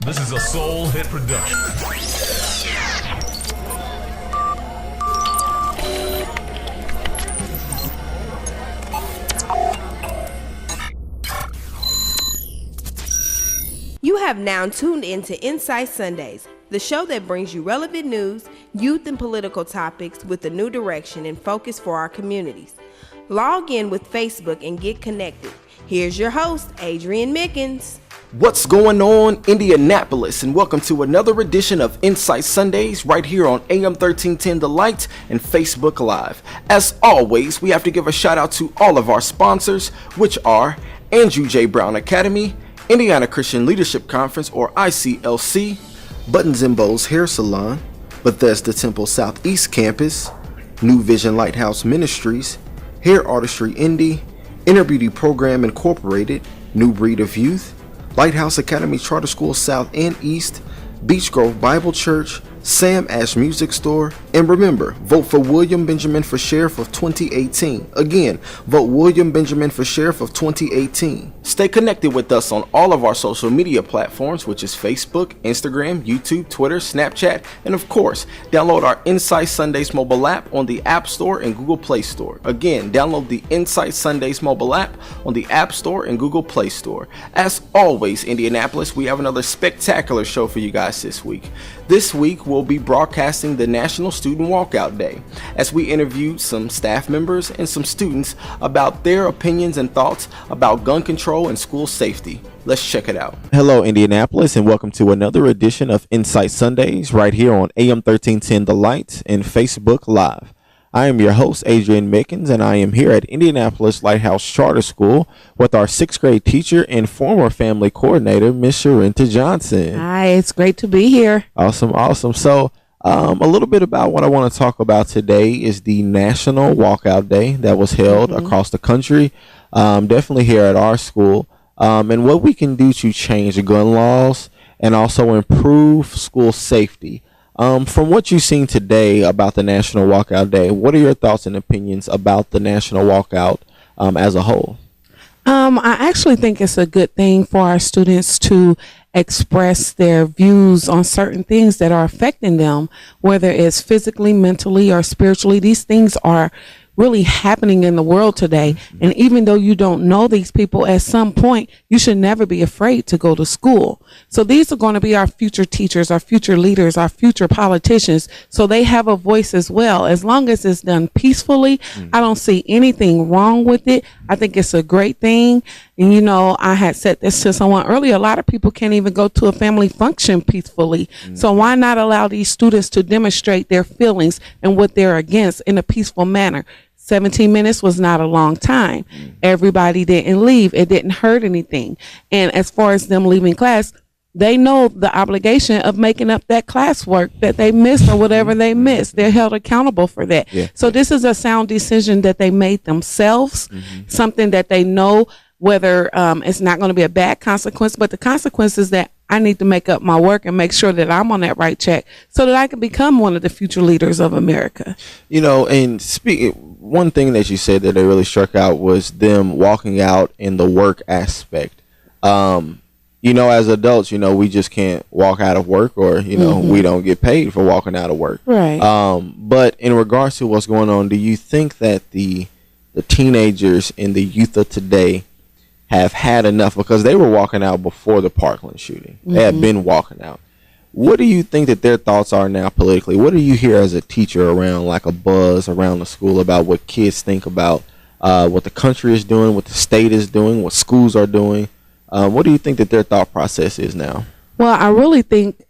This is a Soul Hit production. You have now tuned into Insight Sundays, the show that brings you relevant news, youth and political topics with a new direction and focus for our communities. Log in with Facebook and get connected. Here's your host, Adrian Mickens. What's going on, Indianapolis, and welcome to another edition of Insight Sundays right here on AM 1310 The Light and Facebook Live. As always, we have to give a shout out to all of our sponsors, which are Andrew J. Brown Academy, Indiana Christian Leadership Conference or ICLC, Buttons and Bows Hair Salon, Bethesda Temple Southeast Campus, New Vision Lighthouse Ministries, Hair Artistry Indy, Inner Beauty Program Incorporated, New Breed of Youth, Lighthouse Academy Charter School South and East, Beach Grove Bible Church, Sam Ash Music Store, and remember, vote for William Benjamin for Sheriff of 2018. Again, vote William Benjamin for Sheriff of 2018. Stay connected with us on all of our social media platforms, which is Facebook, Instagram, YouTube, Twitter, Snapchat, and of course, download our Insight Sundays mobile app on the App Store and Google Play Store. Again, download the Insight Sundays mobile app on the App Store and Google Play Store. As always, Indianapolis, we have another spectacular show for you guys this week. This week, we'll be broadcasting the National Student Walkout Day as we interviewed some staff members and some students about their opinions and thoughts about gun control and school safety. Let's check it out. Hello, Indianapolis, and welcome to another edition of Insight Sundays right here on AM 1310 The Light and Facebook Live. I am your host, Adrian Mickens, and I am here at Indianapolis Lighthouse Charter School with our 6th grade teacher and former family coordinator, Miss Sharenta Johnson. Hi, it's great to be here. Awesome. So, a little bit about what I want to talk about today is the National Walkout Day that was held across the country, definitely here at our school, and what we can do to change the gun laws and also improve school safety. From what you've seen today about the National Walkout Day, what are your thoughts and opinions about the National Walkout as a whole? I actually think it's a good thing for our students to express their views on certain things that are affecting them, whether it's physically, mentally, or spiritually. These things are really happening in the world today. And even though you don't know these people, at some point, you should never be afraid to go to school. So these are going to be our future teachers, our future leaders, our future politicians. So they have a voice as well. As long as it's done peacefully, I don't see anything wrong with it. I think it's a great thing. And, you know, I had said this to someone earlier, a lot of people can't even go to a family function peacefully. So why not allow these students to demonstrate their feelings and what they're against in a peaceful manner? 17 minutes was not a long time. Everybody didn't leave. It didn't hurt anything. And as far as them leaving class, they know the obligation of making up that classwork that they missed or whatever they missed. They're held accountable for that. Yeah. So this is a sound decision that they made themselves, something that they know whether it's not going to be a bad consequence, but the consequence is that I need to make up my work and make sure that I'm on that right track so that I can become one of the future leaders of America. You know, and one thing that you said that really struck out was them walking out in the work aspect. You know, as adults, you know, we just can't walk out of work or, you know, we don't get paid for walking out of work. Right. But in regards to what's going on, do you think that the teenagers and the youth of today have had enough, because they were walking out before the Parkland shooting? They had been walking out. What do you think that their thoughts are now politically? What do you hear as a teacher around, like a buzz around the school about what kids think about what the country is doing, what the state is doing, what schools are doing? What do you think that their thought process is now? Well, I really think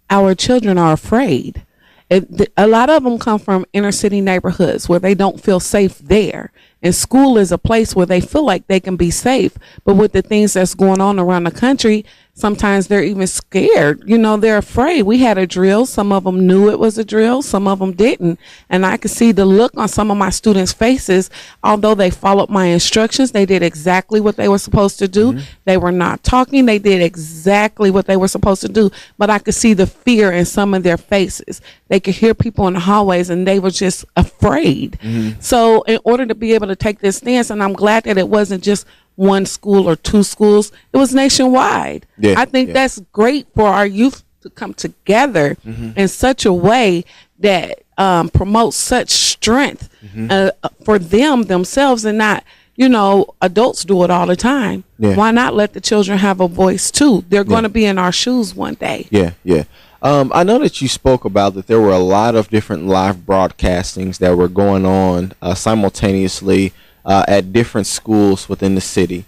our children are afraid. A lot of them come from inner city neighborhoods where they don't feel safe there. And school is a place where they feel like they can be safe. But with the things that's going on around the country, sometimes they're even scared. You know, they're afraid. We had a drill. Some of them knew it was a drill. Some of them didn't. And I could see the look on some of my students' faces. Although they followed my instructions, they did exactly what they were supposed to do. They were not talking. They did exactly what they were supposed to do. But I could see the fear in some of their faces. They could hear people in the hallways and they were just afraid. So in order to be able to take this stance, and I'm glad that it wasn't just one school or two schools. It was nationwide. Yeah, I think that's great for our youth to come together in such a way that promotes such strength for themselves, and not, adults do it all the time. Yeah. Why not let the children have a voice too? They're going to be in our shoes one day. Yeah. I know that you spoke about that there were a lot of different live broadcastings that were going on simultaneously at different schools within the city.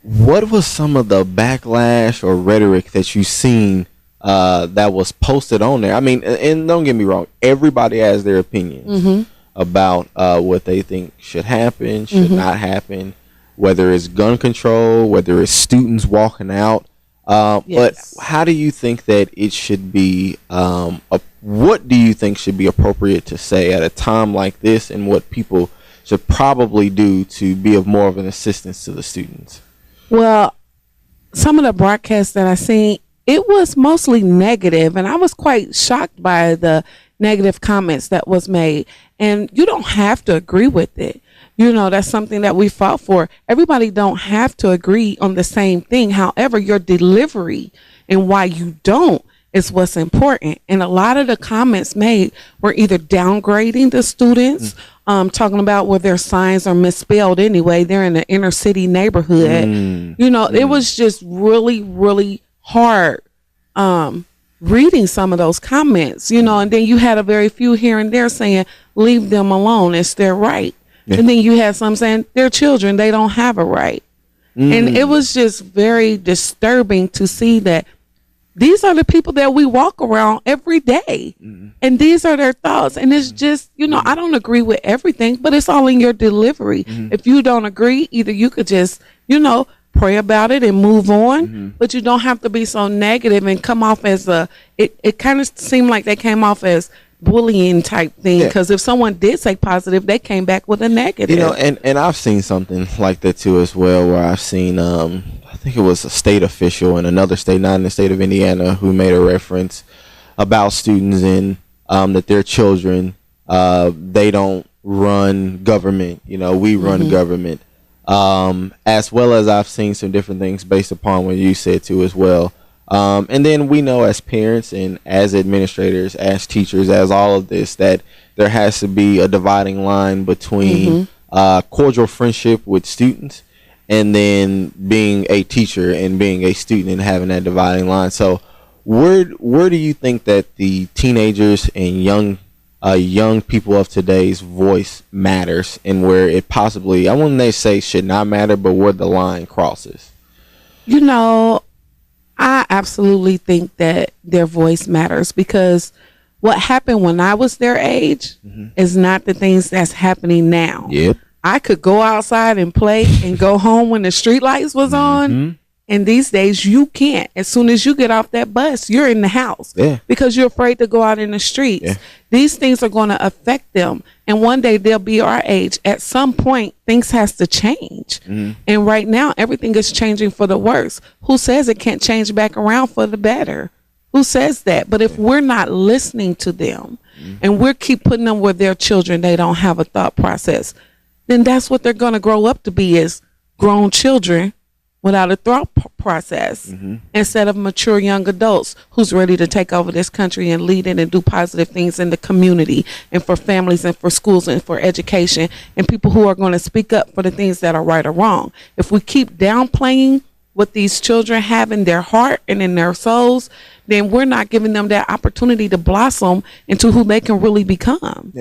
What was some of the backlash or rhetoric that you seen that was posted on there? I mean, and don't get me wrong, everybody has their opinions about what they think should happen, should not happen, whether it's gun control, whether it's students walking out. But how do you think that it should be, what do you think should be appropriate to say at a time like this, and what people should probably do to be of more of an assistance to the students? Well, some of the broadcasts that I seen, it was mostly negative, and I was quite shocked by the negative comments that was made. And you don't have to agree with it. That's something that we fought for. Everybody don't have to agree on the same thing. However, your delivery and why you don't is what's important. And a lot of the comments made were either downgrading the students, talking about where their signs are misspelled anyway. They're in an inner city neighborhood. It was just really, really hard reading some of those comments, and then you had a very few here and there saying, leave them alone, it's their right. And then you had some saying, they're children, they don't have a right. And it was just very disturbing to see that these are the people that we walk around every day. And these are their thoughts. And it's just, I don't agree with everything, but it's all in your delivery. If you don't agree, either you could just, pray about it and move on, but you don't have to be so negative and come off as it kind of seemed like they came off as bullying type thing, because if someone did say positive, they came back with a negative. And I've seen something like that too as well, where I've seen I think it was a state official in another state, not in the state of Indiana, who made a reference about students and that their children, they don't run government, we run government. As well as I've seen some different things based upon what you said too as well. And then we know as parents and as administrators, as teachers, as all of this, that there has to be a dividing line between cordial friendship with students and then being a teacher and being a student and having that dividing line. So where do you think that the teenagers and young people of today's voice matters, and where it possibly, I wouldn't say should not matter, but where the line crosses? I absolutely think that their voice matters, because what happened when I was their age is not the things that's happening now. Yep. I could go outside and play and go home when the street lights was on. And these days you can't. As soon as you get off that bus, you're in the house because you're afraid to go out in the streets. These things are going to affect them. And one day they'll be our age. At some point, things has to change. And right now, everything is changing for the worse. Who says it can't change back around for the better? Who says that? But if we're not listening to them and we keep putting them with their children, they don't have a thought process, then that's what they're going to grow up to be, is grown children without a thought process, instead of mature young adults who's ready to take over this country and lead it and do positive things in the community and for families and for schools and for education, and people who are going to speak up for the things that are right or wrong. If we keep downplaying what these children have in their heart and in their souls, then we're not giving them that opportunity to blossom into who they can really become.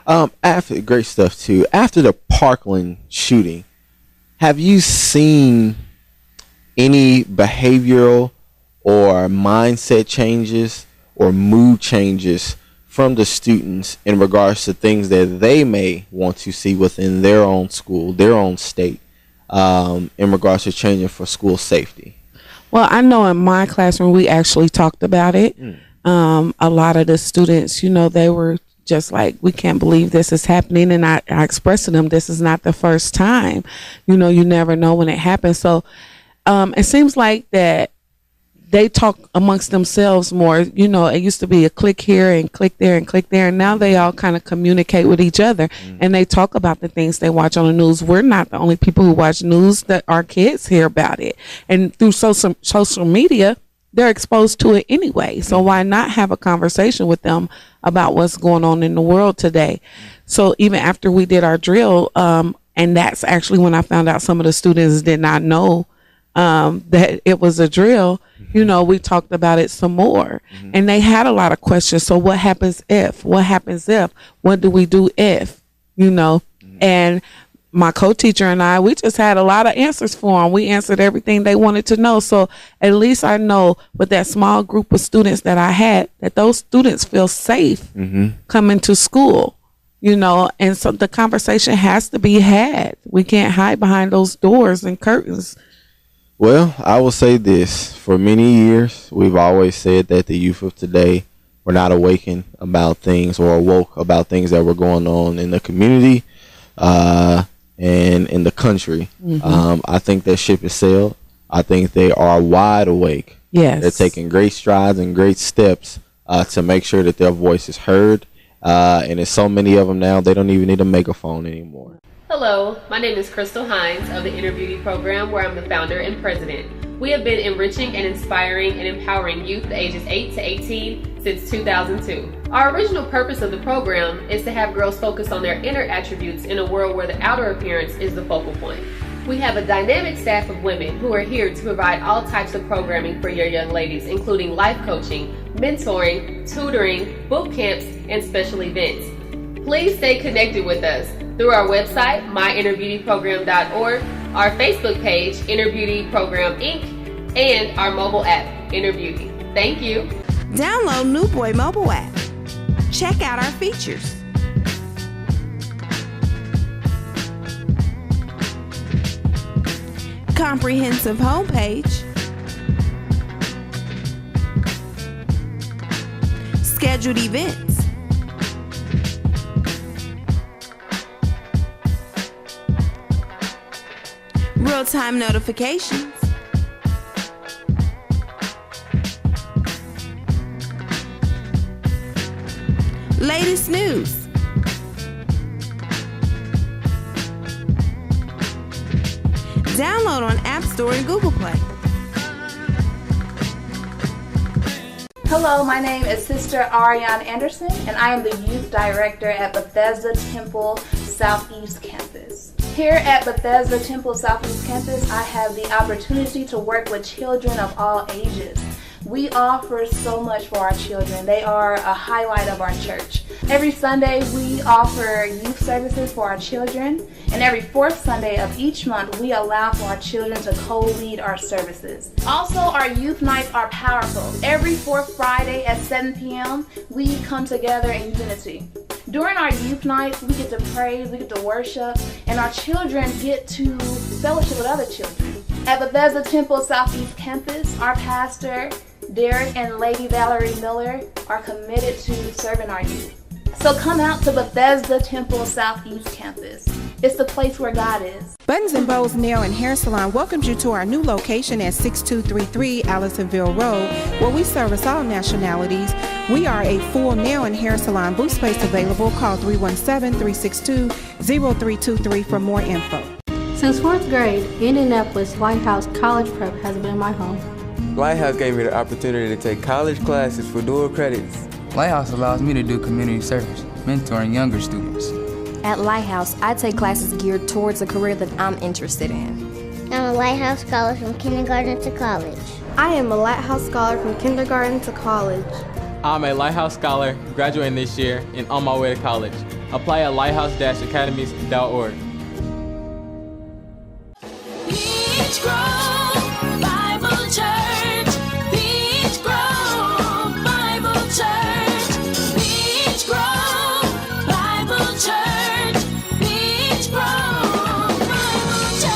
After great stuff too. After the Parkland shooting, have you seen any behavioral or mindset changes or mood changes from the students in regards to things that they may want to see within their own school, their own state, in regards to changing for school safety? Well, I know in my classroom we actually talked about it. A lot of the students, they were just like, we can't believe this is happening. And I expressed to them, this is not the first time. You never know when it happens. So it seems like that they talk amongst themselves more. You know, it used to be a click here and click there and click there, and now they all kind of communicate with each other, and they talk about the things they watch on the news. We're not the only people who watch news; that our kids hear about it, and through social media, they're exposed to it anyway. So why not have a conversation with them about what's going on in the world today? So even after we did our drill, and that's actually when I found out some of the students did not know that it was a drill, you know, we talked about it some more, and they had a lot of questions. So what happens if, what do we do if, you know, and my co-teacher and I, we just had a lot of answers for them. We answered everything they wanted to know. So at least I know with that small group of students that I had, that those students feel safe coming to school, you know, and so the conversation has to be had. We can't hide behind those doors and curtains. Well, I will say this. For many years, we've always said that the youth of today were not awakened about things or awoke about things that were going on in the community and in the country. I think that ship has sailed. I think they are wide awake. Yes. They're taking great strides and great steps to make sure that their voice is heard. And there's so many of them now, they don't even need a megaphone anymore. Hello, my name is Crystal Hines of the Inner Beauty Program, where I'm the founder and president. We have been enriching and inspiring and empowering youth ages 8 to 18 since 2002. Our original purpose of the program is to have girls focus on their inner attributes in a world where the outer appearance is the focal point. We have a dynamic staff of women who are here to provide all types of programming for your young ladies, including life coaching, mentoring, tutoring, boot camps, and special events. Please stay connected with us through our website, myinnerbeautyprogram.org, our Facebook page, Inner Beauty Program Inc., and our mobile app, Inner Beauty. Thank you. Download New Boy mobile app. Check out our features. Comprehensive homepage. Scheduled events. Real-time notifications. Latest news. Download on App Store and Google Play. Hello, my name is Sister Ariane Anderson, and I am the Youth Director at Bethesda Temple Southeast Campus. Here at Bethesda Temple Southeast Campus, I have the opportunity to work with children of all ages. We offer so much for our children. They are a highlight of our church. Every Sunday, we offer youth services for our children, and every fourth Sunday of each month, we allow for our children to co-lead our services. Also, our youth nights are powerful. Every fourth Friday at 7 p.m., we come together in unity. During our youth nights, we get to praise, we get to worship, and our children get to fellowship with other children. At Bethesda Temple Southeast Campus, our pastor, Derek and Lady Valerie Miller, are committed to serving our youth. So come out to Bethesda Temple Southeast Campus. It's the place where God is. Buttons and Bows Nail and Hair Salon welcomes you to our new location at 6233 Allisonville Road, where we service all nationalities. We are a full nail and hair salon. Booth space available. Call 317-362-0323 for more info. Since 4th grade, Indianapolis Lighthouse College Prep has been my home. Lighthouse gave me the opportunity to take college classes for dual credits. Lighthouse allows me to do community service, mentoring younger students. At Lighthouse, I take classes geared towards a career that I'm interested in. I'm a Lighthouse Scholar from kindergarten to college. I am a Lighthouse Scholar from kindergarten to college. I'm a Lighthouse Scholar graduating this year and on my way to college. Apply at lighthouse-academies.org. Beach Grove Bible Church. Beach Grove Bible Church. Beach Grove Bible Church. Beach Grove Bible Church.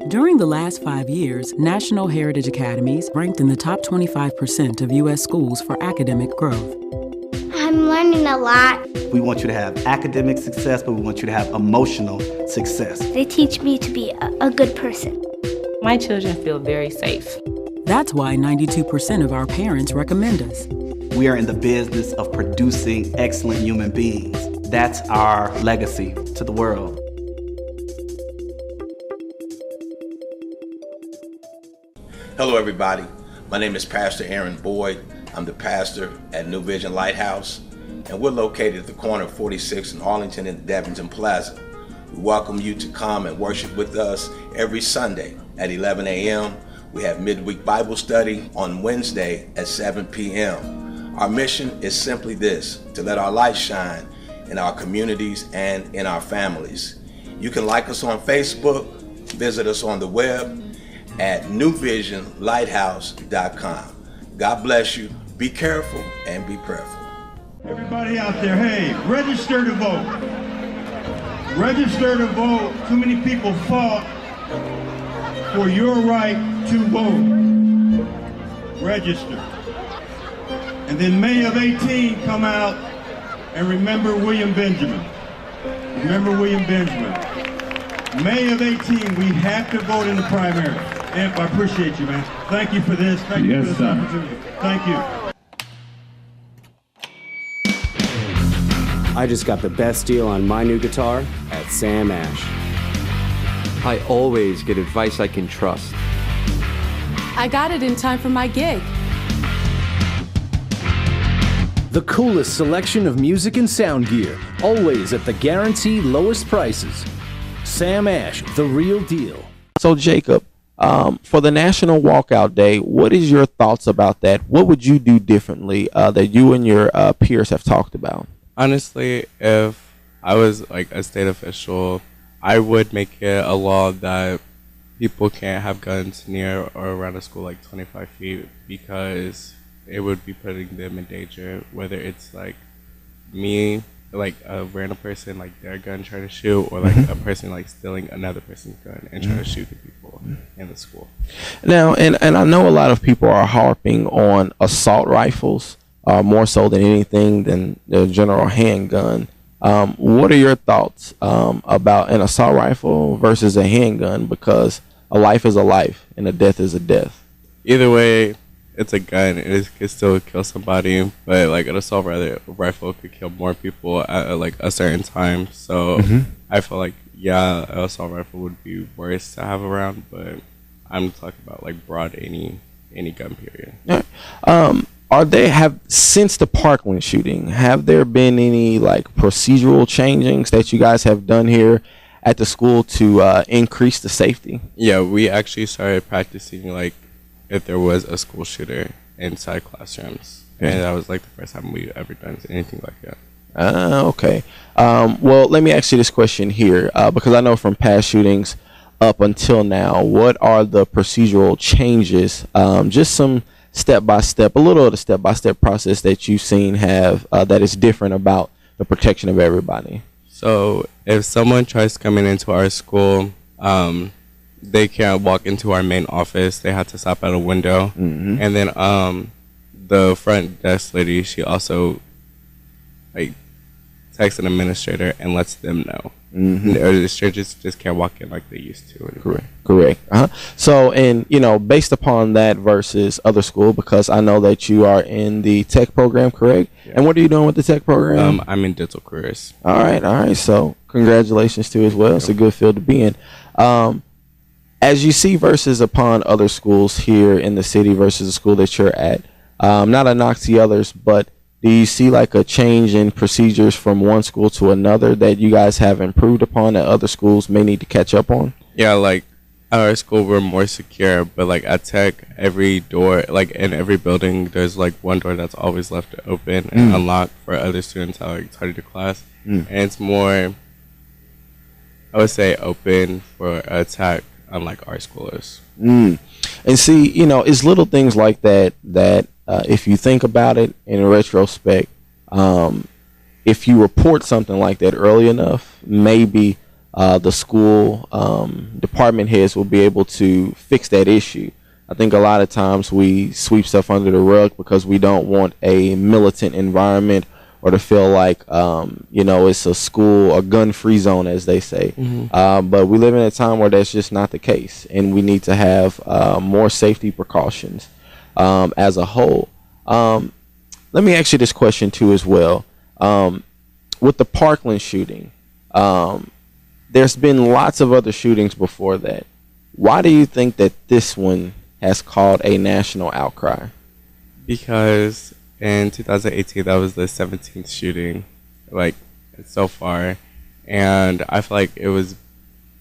During the last 5 years, National Heritage Academies ranked in the top 25% of U.S. schools for academic growth. I'm learning learning a lot. We want you to have academic success, but we want you to have emotional success. They teach me to be a good person. My children feel very safe. That's why 92% of our parents recommend us. We are in the business of producing excellent human beings. That's our legacy to the world. Hello, everybody. My name is Pastor Aaron Boyd. I'm the pastor at New Vision Lighthouse, and we're located at the corner of 46th and Arlington and Devonton Plaza. We welcome you to come and worship with us every Sunday at 11 a.m. We have midweek Bible study on Wednesday at 7 p.m. Our mission is simply this: to let our light shine in our communities and in our families. You can like us on Facebook, visit us on the web at newvisionlighthouse.com. God bless you. Be careful and be prayerful. Everybody out there, hey, register to vote. Register to vote. Too many people fought for your right to vote. Register. And then May of 18, come out and remember William Benjamin. Remember William Benjamin. May of 18, we have to vote in the primary. Amp, I appreciate you, man. Thank you for this. Thank you for this opportunity. Thank you. I just got the best deal on my new guitar at Sam Ash. I always get advice I can trust. I got it in time for my gig. The coolest selection of music and sound gear, always at the guaranteed lowest prices. Sam Ash, the real deal. So Jacob, for the National Walkout Day, what is your thoughts about that? What would you do differently that you and your peers have talked about? Honestly, if I was like a state official, I would make it a law that people can't have guns near or around a school like 25 feet because it would be putting them in danger, whether it's like me, like a random person, like their gun trying to shoot, or like a person like stealing another person's gun and trying to shoot the people in the school. Now, and I know a lot of people are harping on assault rifles more so than anything than the general handgun. What are your thoughts about an assault rifle versus a handgun? Because a life is a life and a death is a death. Either way, it's a gun. It could still kill somebody, but like an assault rifle could kill more people at like a certain time. So I feel like, yeah, an assault rifle would be worse to have around, but I'm talking about like broad any gun period. Yeah. Since the Parkland shooting, have there been any like procedural changings that you guys have done here at the school to increase the safety? Yeah, we actually started practicing like if there was a school shooter inside classrooms, and that was like the first time we've ever done anything like that. Okay. Well, let me ask you this question here, because I know from past shootings up until now, what are the procedural changes? Just some step-by-step, a little of the step-by-step process that you've seen have that is different about the protection of everybody. So if someone tries coming into our school, they can't walk into our main office. They have to stop at a window. And then the front desk lady, she also like texts an administrator and lets them know. Or the strangers just can't walk in like they used to anymore. Correct. So, and based upon that versus other school, because I know that you are in the tech program, correct? Yeah. And what are you doing with the tech program? I'm in dental careers. All right. So congratulations to you as well. It's a good field to be in. As you see versus upon other schools here in the city versus the school that you're at, not a knock to the others, but do you see like a change in procedures from one school to another that you guys have improved upon that other schools may need to catch up on? Yeah, like at our school we're more secure, but like at tech, every door, like in every building, there's like one door that's always left open and unlocked for other students how like started to class. And it's more, I would say, open for attack, unlike our schoolers. And see, it's little things like that if you think about it in retrospect, if you report something like that early enough, maybe the school department heads will be able to fix that issue. I think a lot of times we sweep stuff under the rug because we don't want a militant environment or to feel like, it's a school, a gun-free zone, as they say. But we live in a time where that's just not the case, and we need to have more safety precautions as a whole. Let me ask you this question too as well. With the Parkland shooting, there's been lots of other shootings before that. Why do you think that this one has caused a national outcry? Because in 2018, that was the 17th shooting, like, so far. And I feel like it was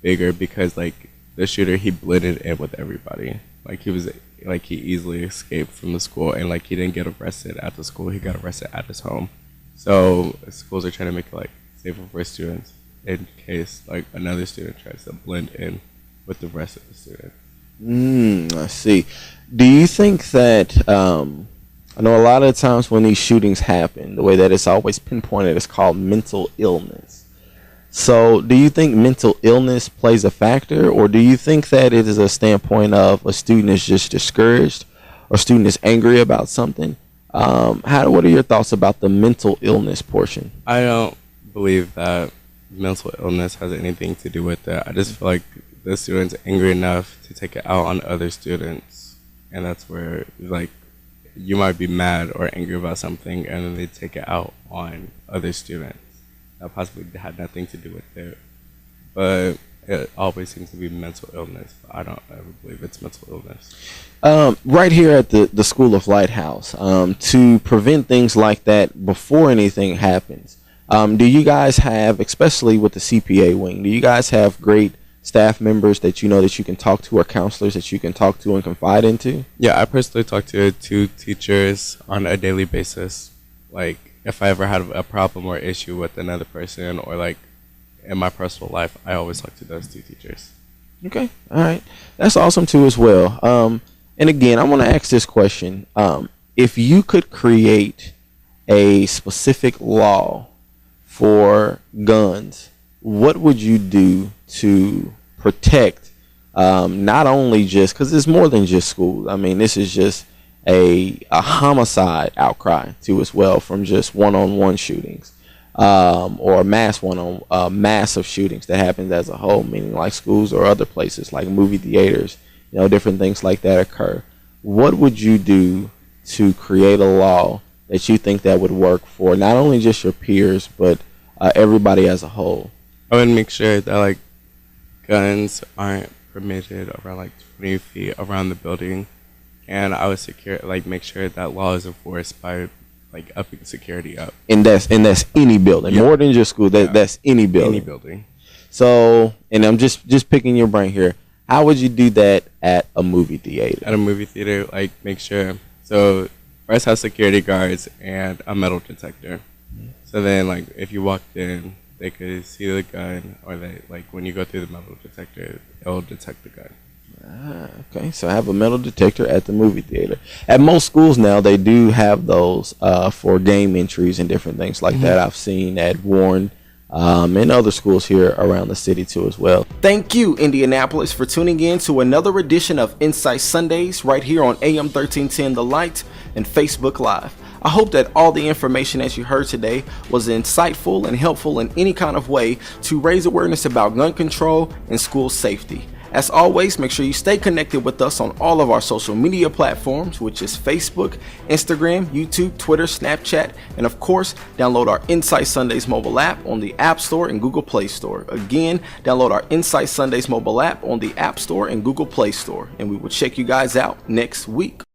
bigger because, like, the shooter, he blended in with everybody. Like, he easily escaped from the school, and, like, he didn't get arrested at the school. He got arrested at his home. So schools are trying to make it, like, safer for students in case, like, another student tries to blend in with the rest of the students. I see. Do you think that, I know a lot of the times when these shootings happen, the way that it's always pinpointed is called mental illness. So do you think mental illness plays a factor, or do you think that it is a standpoint of a student is just discouraged or student is angry about something? What are your thoughts about the mental illness portion? I don't believe that mental illness has anything to do with that. I just feel like the student's angry enough to take it out on other students, and that's where, like, you might be mad or angry about something, and then they take it out on other students that possibly had nothing to do with it. But it always seems to be mental illness. I don't ever believe it's mental illness. Right here at the School of Lighthouse, to prevent things like that before anything happens, do you guys have, especially with the CPA wing, do you guys have great staff members that you know that you can talk to, or counselors that you can talk to and confide into? Yeah, I personally talk to 2 teachers on a daily basis. Like, if I ever had a problem or issue with another person, or, like, in my personal life, I always talk to those 2 teachers. Okay, all right. That's awesome too as well. And again, I want to ask this question. If you could create a specific law for guns, what would you do to protect not only just, because it's more than just school. I mean, this is just a homicide outcry too as well, from just one-on-one shootings or massive shootings that happens as a whole, meaning like schools or other places like movie theaters, different things like that occur. What would you do to create a law that you think that would work for not only just your peers, but everybody as a whole? I would make sure that, like, guns aren't permitted around, like, 20 feet around the building, and I would make sure that law is enforced by, like, upping security up. And that's any building, more than just school. That's any building. Any building. So, and I'm just picking your brain here. How would you do that at a movie theater? At a movie theater, like, make sure, so first have security guards and a metal detector. So then, like, if you walked in, they could see the gun, or they, like, when you go through the metal detector, it'll detect the gun. Okay, so I have a metal detector at the movie theater. At most schools now, they do have those for game entries and different things like that. I've seen at Warren and other schools here around the city too as well. Thank you, Indianapolis, for tuning in to another edition of Insight Sundays right here on AM 1310 The Light and Facebook Live. I hope that all the information that you heard today was insightful and helpful in any kind of way to raise awareness about gun control and school safety. As always, make sure you stay connected with us on all of our social media platforms, which is Facebook, Instagram, YouTube, Twitter, Snapchat, and of course, download our Insight Sundays mobile app on the App Store and Google Play Store. Again, download our Insight Sundays mobile app on the App Store and Google Play Store, and we will check you guys out next week.